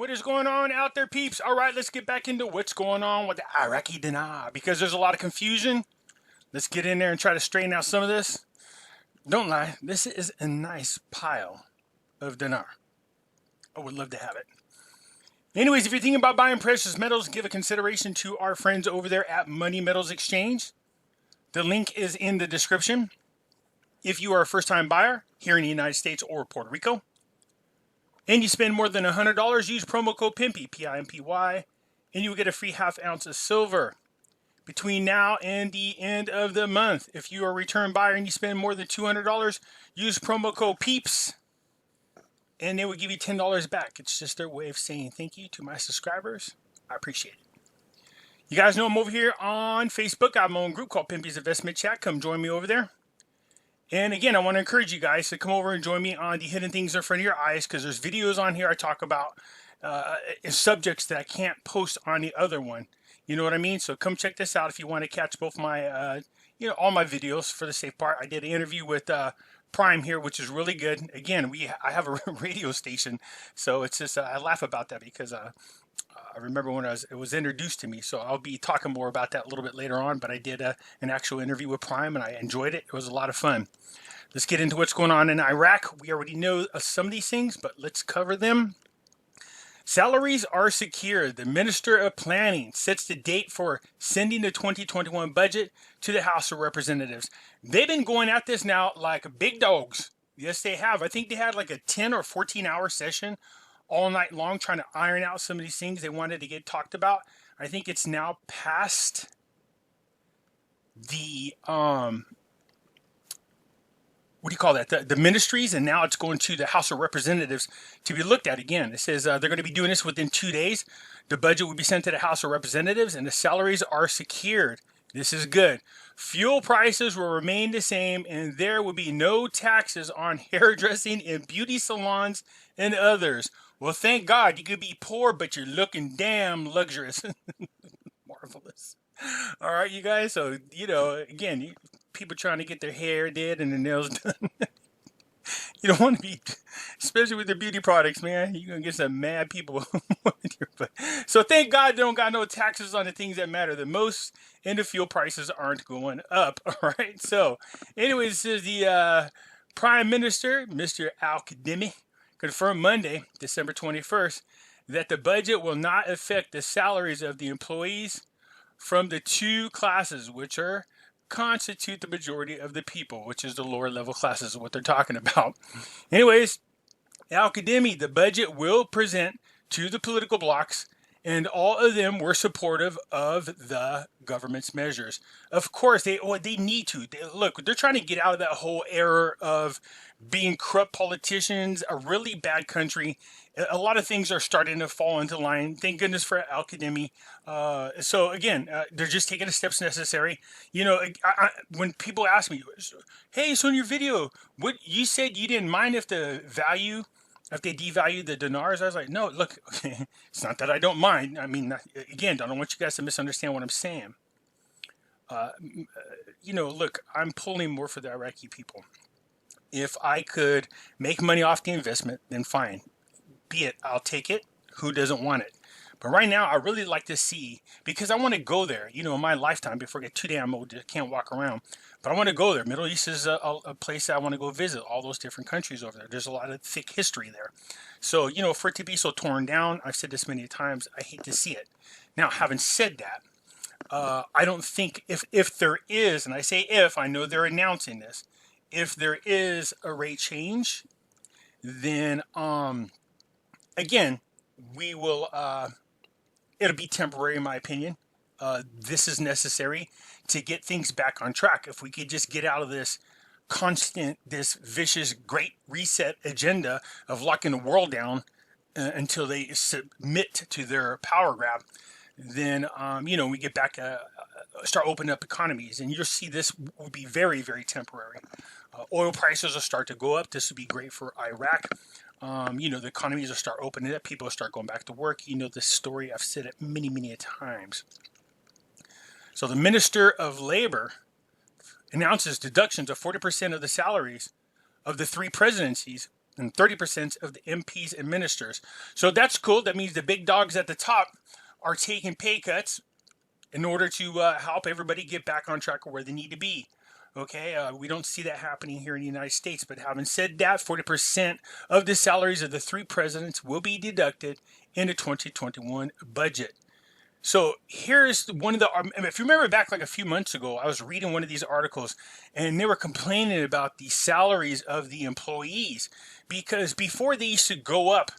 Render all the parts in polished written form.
What is going on out there, peeps? All right, let's get back into what's going on with the Iraqi Dinar because there's a lot of confusion. Let's get in there and try to straighten out some of this. Don't lie, this is a nice pile of dinar. I would love to have it. Anyways, if you're thinking about buying precious metals, give a consideration to our friends over there at Money Metals Exchange. The link is in the description. If you are a first-time buyer here in the United States or Puerto Rico, and you spend more than $100, use promo code Pimpy, P-I-M-P-Y, and you will get a free half ounce of silver. Between now and the end of the month, if you are a return buyer and you spend more than $200, use promo code PEEPS, and they will give you $10 back. It's just their way of saying thank you to my subscribers. I appreciate it. You guys know I'm over here on Facebook. I have my own group called Pimpy's Investment Chat. Come join me over there. And again, I want to encourage you guys to come over and join me on the Hidden Things in Front of Your Eyes, because there's videos on here I talk about subjects that I can't post on the other one. You know what I mean? So come check this out if you want to catch both my, all my videos for the safe part. I did an interview with Prime here, which is really good. Again, I have a radio station, so it's just I laugh about that because I remember when it was introduced to me. So I'll be talking more about that a little bit later on. But I did an actual interview with Prime, and I enjoyed it. It was a lot of fun. Let's get into what's going on in Iraq. We already know some of these things, but let's cover them. Salaries are secure. The Minister of Planning sets the date for sending the 2021 budget to the House of Representatives. They've been going at this now like big dogs. Yes, they have. I think they had like a 10 or 14-hour session all night long trying to iron out some of these things they wanted to get talked about. I think it's now past the what do you call that? The ministries, and now it's going to the House of Representatives to be looked at again. It says they're going to be doing this within 2 days. The budget will be sent to the House of Representatives, and the salaries are secured. This is good. Fuel prices will remain the same, and there will be no taxes on hairdressing and beauty salons and others. Well, thank God. You could be poor, but you're looking damn luxurious. Marvelous. All right, you guys. So, again, people trying to get their hair did and their nails done. You don't want to be, especially with the beauty products, man. You're going to get some mad people. So thank God they don't got no taxes on the things that matter the most, and the fuel prices aren't going up. All right. So anyways, this is the Prime Minister, Mr. Al-Kadhimi, confirmed Monday, December 21st, that the budget will not affect the salaries of the employees from the two classes, which constitute the majority of the people, which is the lower level classes, what they're talking about. Anyways, Al-Kadhimi, the budget will present to the political blocs, and all of them were supportive of the government's measures. Of course, they need to. They're trying to get out of that whole era of being corrupt politicians, a really bad country. A lot of things are starting to fall into line. Thank goodness for Al-Kadhimi. So again, they're just taking the steps necessary. When people ask me, hey, so in your video, what you said you didn't mind if they devalue the dinars, I was like, no, look, it's not that I don't mind. I mean, again, I don't want you guys to misunderstand what I'm saying. Look, I'm pulling more for the Iraqi people. If I could make money off the investment, then fine. Be it, I'll take it. Who doesn't want it? But right now, I really like to see, because I want to go there, in my lifetime before I get too damn old, I can't walk around. But I want to go there. Middle East is a place that I want to go visit, all those different countries over there. There's a lot of thick history there. So, for it to be so torn down, I've said this many times, I hate to see it. Now, having said that, I don't think if there is, and I say if, I know they're announcing this, if there is a rate change, then, again, we will, it'll be temporary in my opinion. This is necessary to get things back on track. If we could just get out of this this vicious great reset agenda of locking the world down until they submit to their power grab, then, we get back, start opening up economies, and you'll see this will be very, very temporary. Oil prices will start to go up. This would be great for Iraq. The economies will start opening up. People will start going back to work. This story, I've said it many, many times. So the Minister of Labor announces deductions of 40% of the salaries of the three presidencies and 30% of the MPs and ministers. So that's cool. That means the big dogs at the top are taking pay cuts in order to help everybody get back on track of where they need to be. Okay, we don't see that happening here in the United States. But having said that, 40% of the salaries of the 3 presidents will be deducted in the 2021 budget. So here's one of the, if you remember back like a few months ago, I was reading one of these articles and they were complaining about the salaries of the employees, because before they used to go up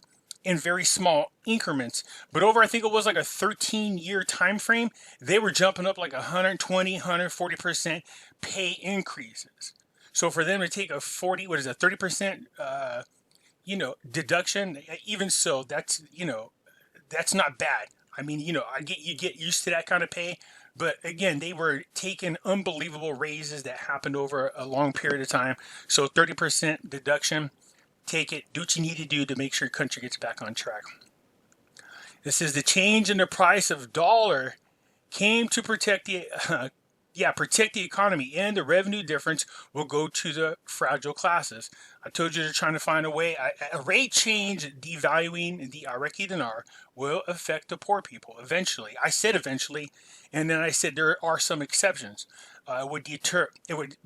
in very small increments, but over, I think it was like a 13-year time frame, they were jumping up like 120, 140% pay increases. So for them to take a 30% deduction, even so, that's not bad. I mean, you get used to that kind of pay, but again, they were taking unbelievable raises that happened over a long period of time. So 30% deduction, take it, do what you need to do to make sure your country gets back on track. This is the change in the price of dollar came to protect the economy, and the revenue difference will go to the fragile classes. I told you they're trying to find a way. A rate change devaluing the Iraqi dinar will affect the poor people eventually. I said eventually, and then I said there are some exceptions. It would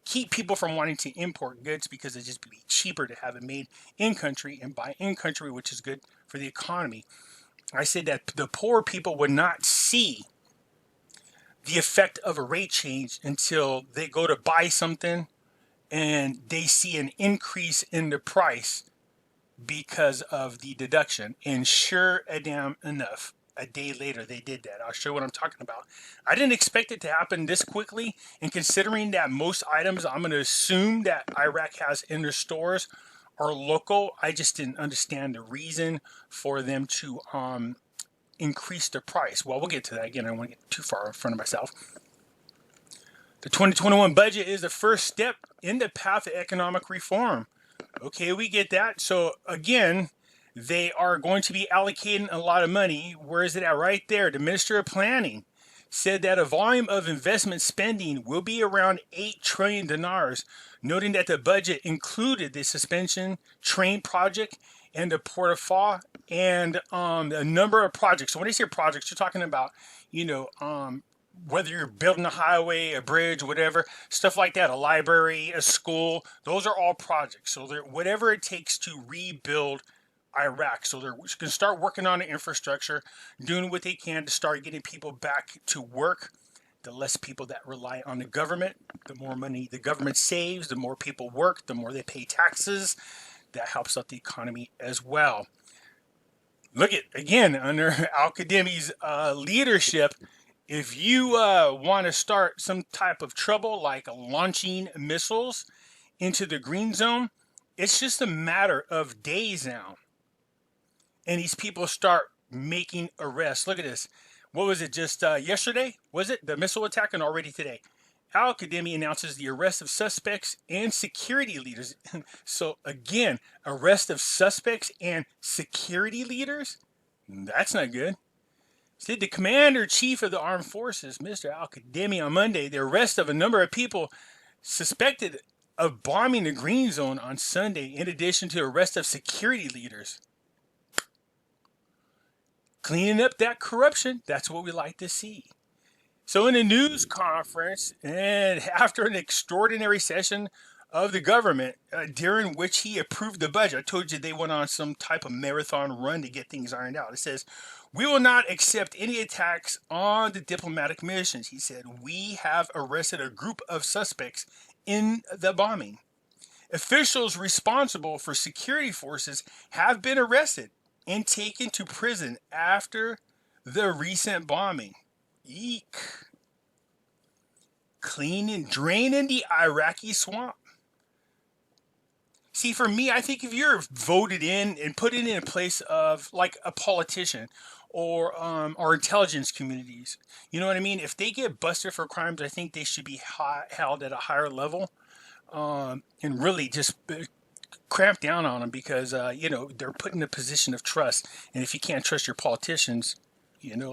keep people from wanting to import goods because it'd just be cheaper to have it made in country and buy in country, which is good for the economy. I said that the poor people would not see the effect of a rate change until they go to buy something and they see an increase in the price because of the deduction. And sure enough, a day later they did that. I'll show you what I'm talking about. I didn't expect it to happen this quickly, and considering that most items I'm going to assume that Iraq has in their stores are local, I just didn't understand the reason for them to increase the price. Well, we'll get to that. Again, I don't want to get too far in front of myself. The 2021 budget is the first step in the path of economic reform. Okay, we get that. So again, they are going to be allocating a lot of money. Where is it at? Right there. The Minister of Planning said that a volume of investment spending will be around 8 trillion dinars, noting that the budget included the suspension train project and the Port of Fa and a number of projects. So when they say projects, you're talking about, whether you're building a highway, a bridge, whatever, stuff like that, a library, a school, those are all projects. So they're whatever it takes to rebuild Iraq. So they're going to start working on the infrastructure, doing what they can to start getting people back to work. The less people that rely on the government, the more money the government saves, the more people work, the more they pay taxes. That helps out the economy as well. Look at, again, under Al-Kadhimi's leadership, if you want to start some type of trouble like launching missiles into the green zone, it's just a matter of days now. And these people start making arrests. Look at this. What was it, just yesterday? Was it the missile attack? And already today, Al-Kadhimi announces the arrest of suspects and security leaders. So again, arrest of suspects and security leaders? That's not good. Said the commander-in-chief of the armed forces, Mr. Al-Kadhimi, on Monday, the arrest of a number of people suspected of bombing the green zone on Sunday, in addition to the arrest of security leaders. Cleaning up that corruption, that's what we like to see. So in a news conference, and after an extraordinary session of the government, during which he approved the budget, I told you they went on some type of marathon run to get things ironed out. It says, "We will not accept any attacks on the diplomatic missions." He said, "We have arrested a group of suspects in the bombing. Officials responsible for security forces have been arrested and taken to prison after the recent bombing." Eek. Cleaning, draining the Iraqi swamp. See, for me, I think if you're voted in and put in a place of like a politician or intelligence communities, you know what I mean? If they get busted for crimes, I think they should be held at a higher level and really just cramp down on them because, they're put in a position of trust. And if you can't trust your politicians,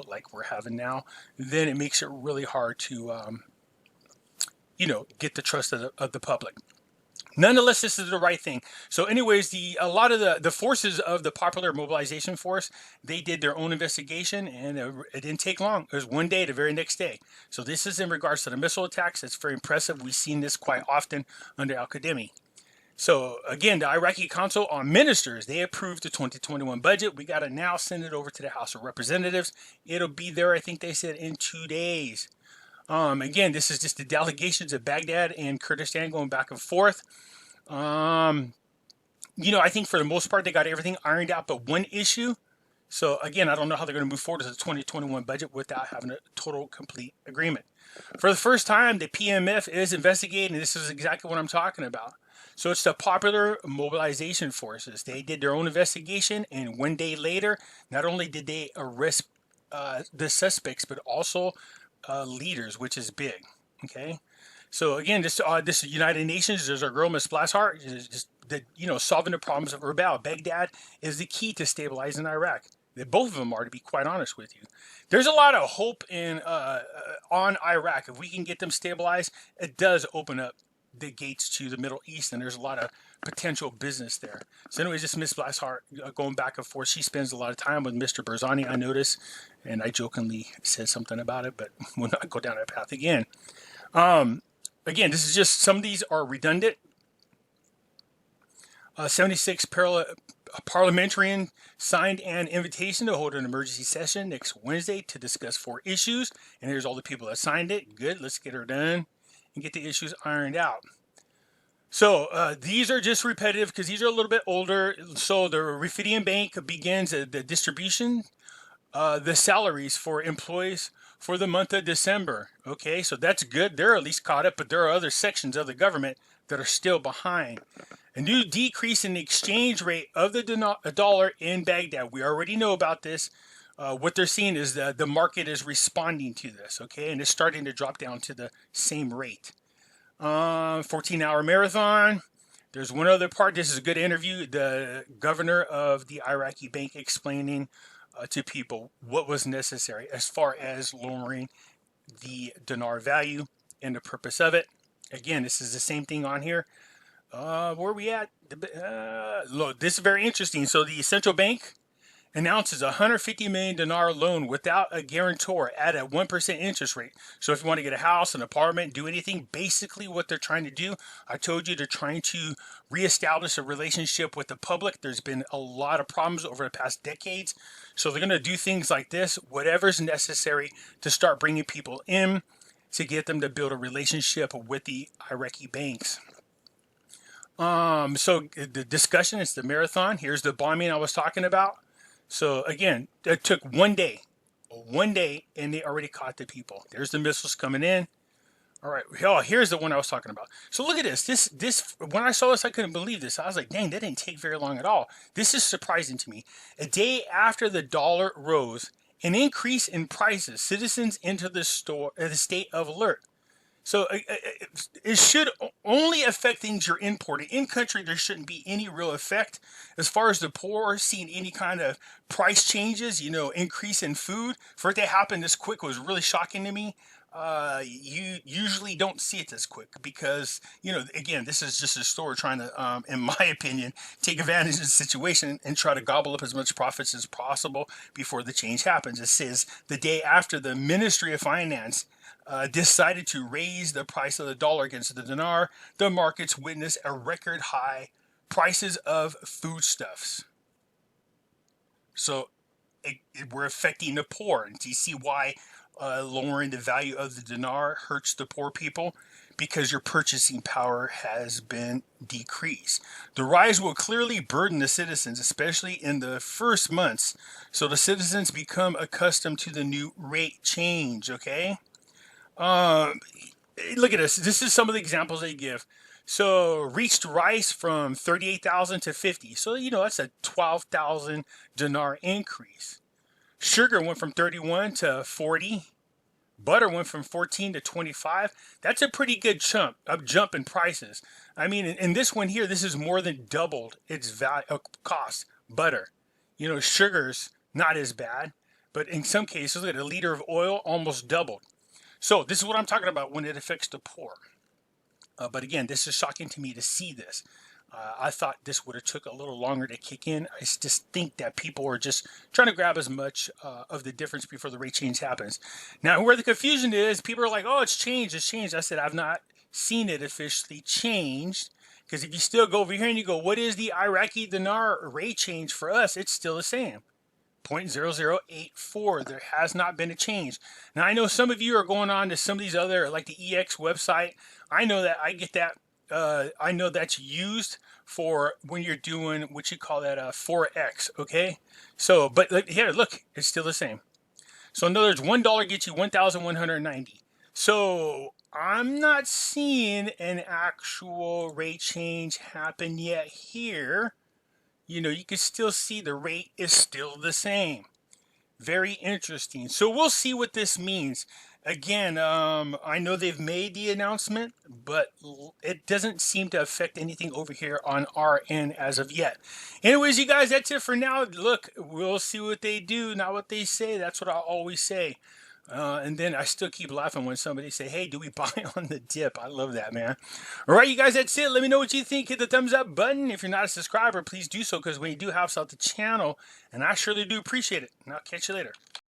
like we're having now, then it makes it really hard to, get the trust of the public. Nonetheless, this is the right thing. So anyways, a lot of the forces of the Popular Mobilization Force, they did their own investigation, and it didn't take long. It was one day, the very next day. So this is in regards to the missile attacks. It's very impressive. We've seen this quite often under Al-Qademi. So again, the Iraqi Council on Ministers, they approved the 2021 budget. We got to now send it over to the House of Representatives. It'll be there, I think they said, in 2 days. Again, this is just the delegations of Baghdad and Kurdistan going back and forth. I think for the most part, they got everything ironed out but one issue. So again, I don't know how they're going to move forward to the 2021 budget without having a total, complete agreement. For the first time, the PMF is investigating. This is exactly what I'm talking about. So it's the Popular Mobilization Forces. They did their own investigation, and 1 day later, not only did they arrest the suspects, but also leaders, which is big. Okay, so again, this United Nations. There's our girl Miss Blashart. Just solving the problems of Erbil. Baghdad is the key to stabilizing Iraq. Both of them are, to be quite honest with you. There's a lot of hope on Iraq. If we can get them stabilized, it does open up the gates to the Middle East, and there's a lot of potential business there. So anyways, this Miss Blashart going back and forth. She spends a lot of time with Mr. Barzani, I notice, and I jokingly said something about it, but we'll not go down that path again. Again, this is just, some of these are redundant. 76 parliamentarian signed an invitation to hold an emergency session next Wednesday to discuss 4 issues. And here's all the people that signed it. Good, let's get her done and get the issues ironed out. So these are just repetitive because these are a little bit older. So the Refidian Bank begins the distribution, the salaries for employees for the month of December. Okay, so that's good. They're at least caught up, but there are other sections of the government that are still behind. A new decrease in the exchange rate of the dollar in Baghdad. We already know about this. What they're seeing is the market is responding to this, okay? And it's starting to drop down to the same rate. 14-hour marathon. There's one other part. This is a good interview. The governor of the Iraqi bank explaining to people what was necessary as far as lowering the dinar value and the purpose of it. Again, this is the same thing on here. Where are we at? Look, this is very interesting. So the central bank announces a 150 million dinar loan without a guarantor at a 1% interest rate. So if you want to get a house, an apartment, do anything, basically what they're trying to do, I told you they're trying to reestablish a relationship with the public. There's been a lot of problems over the past decades. So they're going to do things like this, whatever's necessary to start bringing people in to get them to build a relationship with the Iraqi banks. So the discussion is the marathon. Here's the bombing I was talking about. So again, it took 1 day, and they already caught the people. There's the missiles coming in. All right, here's the one I was talking about. So look at this. This when I saw this, I couldn't believe this. I was like, dang, that didn't take very long at all. This is surprising to me. A day after the dollar rose, an increase in prices, citizens enter the state of alert. So it should only affect things you're importing. In country, there shouldn't be any real effect. As far as the poor seeing any kind of price changes, increase in food, for it to happen this quick was really shocking to me. You usually don't see it this quick because, again, this is just a store trying to, in my opinion, take advantage of the situation and try to gobble up as much profits as possible before the change happens. It says the day after the Ministry of Finance decided to raise the price of the dollar against the dinar, the markets witnessed a record high prices of foodstuffs. So we're affecting the poor. And do you see why lowering the value of the dinar hurts the poor people? Because your purchasing power has been decreased. The rise will clearly burden the citizens, especially in the first months. So the citizens become accustomed to the new rate change, okay? Look at this. This is some of the examples they give. So reached rice from 38,000 to 50. So, that's a 12,000 dinar increase. Sugar went from 31 to 40. Butter went from 14 to 25. That's a pretty good jump in prices. I mean, in this one here, this is more than doubled its cost. Butter. Sugar's not as bad, but in some cases, look at a liter of oil almost doubled. So this is what I'm talking about when it affects the poor. But again, this is shocking to me to see this. I thought this would have took a little longer to kick in. I just think that people are just trying to grab as much of the difference before the rate change happens. Now, where the confusion is, people are like, oh, it's changed, it's changed. I said, I've not seen it officially changed. Because if you still go over here and you go, what is the Iraqi Dinar rate change for us? It's still the same. 0.0084. There has not been a change. Now, I know some of you are going on to some of these other, like the EX website. I know that I get that. I know that's used for when you're doing what you call that 4X, okay? So, but here, look, it's still the same. So in other words, $1 gets you 1,190. So I'm not seeing an actual rate change happen yet here. You know, you can still see the rate is still the same. Very interesting. So we'll see what this means. Again, I know they've made the announcement, but it doesn't seem to affect anything over here on our end as of yet. Anyways, you guys, that's it for now. Look, we'll see what they do, not what they say. That's what I always say. And then I still keep laughing when somebody say, hey, do we buy on the dip? I love that, man. All right, you guys, that's it. Let me know what you think. Hit the thumbs up button. If you're not a subscriber, please do so, because when you do, helps out the channel, and I surely do appreciate it. And I'll catch you later.